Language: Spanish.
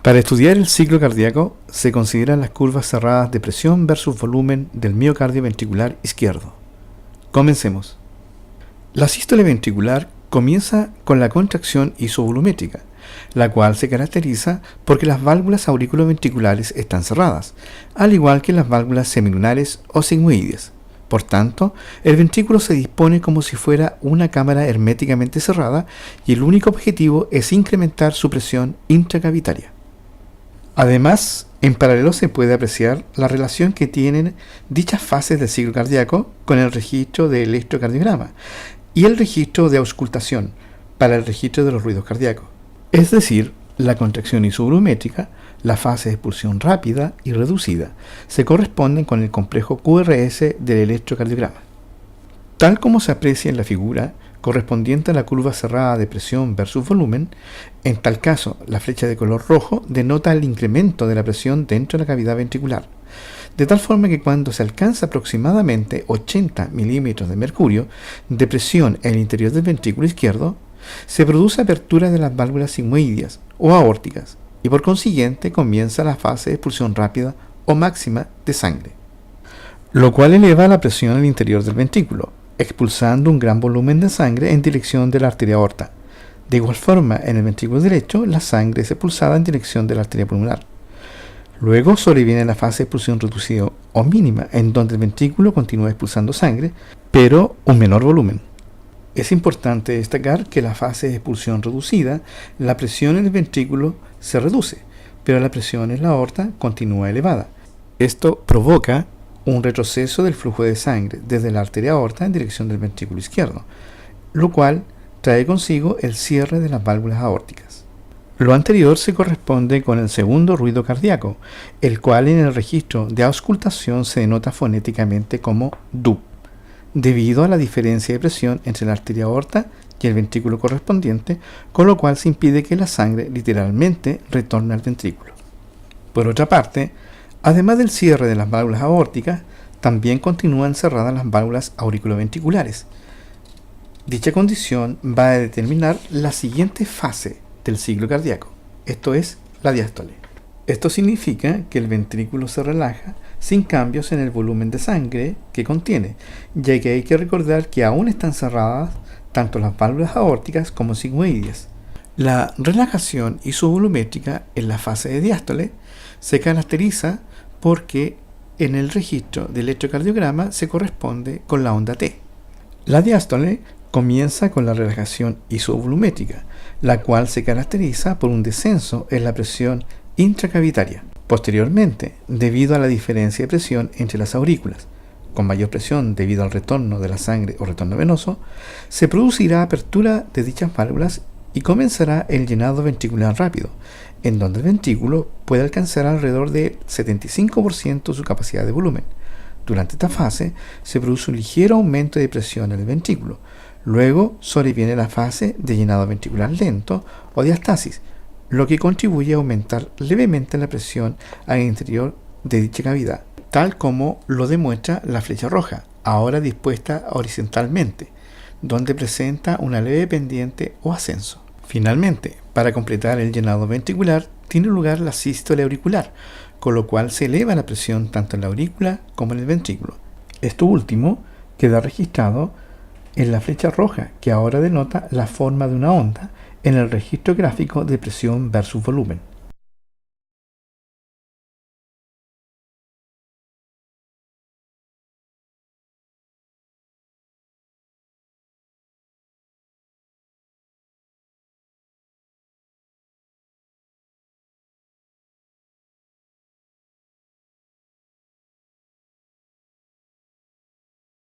Para estudiar el ciclo cardíaco se consideran las curvas cerradas de presión versus volumen del miocardio ventricular izquierdo. Comencemos. La sístole ventricular comienza con la contracción isovolumétrica, la cual se caracteriza porque las válvulas auriculoventriculares están cerradas, al igual que las válvulas semilunares o sigmoides. Por tanto, el ventrículo se dispone como si fuera una cámara herméticamente cerrada y el único objetivo es incrementar su presión intracavitaria. Además, en paralelo se puede apreciar la relación que tienen dichas fases del ciclo cardíaco con el registro de electrocardiograma y el registro de auscultación para el registro de los ruidos cardíacos. Es decir, la contracción isovolumétrica, la fase de expulsión rápida y reducida, se corresponden con el complejo QRS del electrocardiograma. Tal como se aprecia en la figura correspondiente a la curva cerrada de presión versus volumen, en tal caso la flecha de color rojo denota el incremento de la presión dentro de la cavidad ventricular, de tal forma que cuando se alcanza aproximadamente 80 milímetros de mercurio de presión en el interior del ventrículo izquierdo, se produce apertura de las válvulas sigmoideas o aórticas y por consiguiente comienza la fase de expulsión rápida o máxima de sangre, lo cual eleva la presión al interior del ventrículo, expulsando un gran volumen de sangre en dirección de la arteria aorta. De igual forma, en el ventrículo derecho, la sangre es expulsada en dirección de la arteria pulmonar. Luego sobreviene la fase de expulsión reducida o mínima, en donde el ventrículo continúa expulsando sangre, pero un menor volumen. Es importante destacar que en la fase de expulsión reducida, la presión en el ventrículo se reduce, pero la presión en la aorta continúa elevada. Esto provoca un retroceso del flujo de sangre desde la arteria aorta en dirección del ventrículo izquierdo, lo cual trae consigo el cierre de las válvulas aórticas. Lo anterior se corresponde con el segundo ruido cardíaco, el cual en el registro de auscultación se denota fonéticamente como DU, debido a la diferencia de presión entre la arteria aorta y el ventrículo correspondiente, con lo cual se impide que la sangre literalmente retorne al ventrículo. Por otra parte, además del cierre de las válvulas aórticas, también continúan cerradas las válvulas auriculoventriculares. Dicha condición va a determinar la siguiente fase del ciclo cardíaco, esto es la diástole. Esto significa que el ventrículo se relaja sin cambios en el volumen de sangre que contiene, ya que hay que recordar que aún están cerradas tanto las válvulas aórticas como sigmoideas. La relajación isovolumétrica en la fase de diástole se caracteriza porque en el registro del electrocardiograma se corresponde con la onda T. La diástole comienza con la relajación isovolumétrica, la cual se caracteriza por un descenso en la presión intracavitaria. Posteriormente, debido a la diferencia de presión entre las aurículas, con mayor presión debido al retorno de la sangre o retorno venoso, se producirá apertura de dichas válvulas y comenzará el llenado ventricular rápido, en donde el ventrículo puede alcanzar alrededor del 75% de su capacidad de volumen. Durante esta fase se produce un ligero aumento de presión en el ventrículo. Luego sobreviene la fase de llenado ventricular lento o diastasis, lo que contribuye a aumentar levemente la presión al interior de dicha cavidad, tal como lo demuestra la flecha roja, ahora dispuesta horizontalmente, donde presenta una leve pendiente o ascenso. Finalmente, para completar el llenado ventricular, tiene lugar la sístole auricular, con lo cual se eleva la presión tanto en la aurícula como en el ventrículo. Esto último queda registrado en la flecha roja, que ahora denota la forma de una onda en el registro gráfico de presión versus volumen.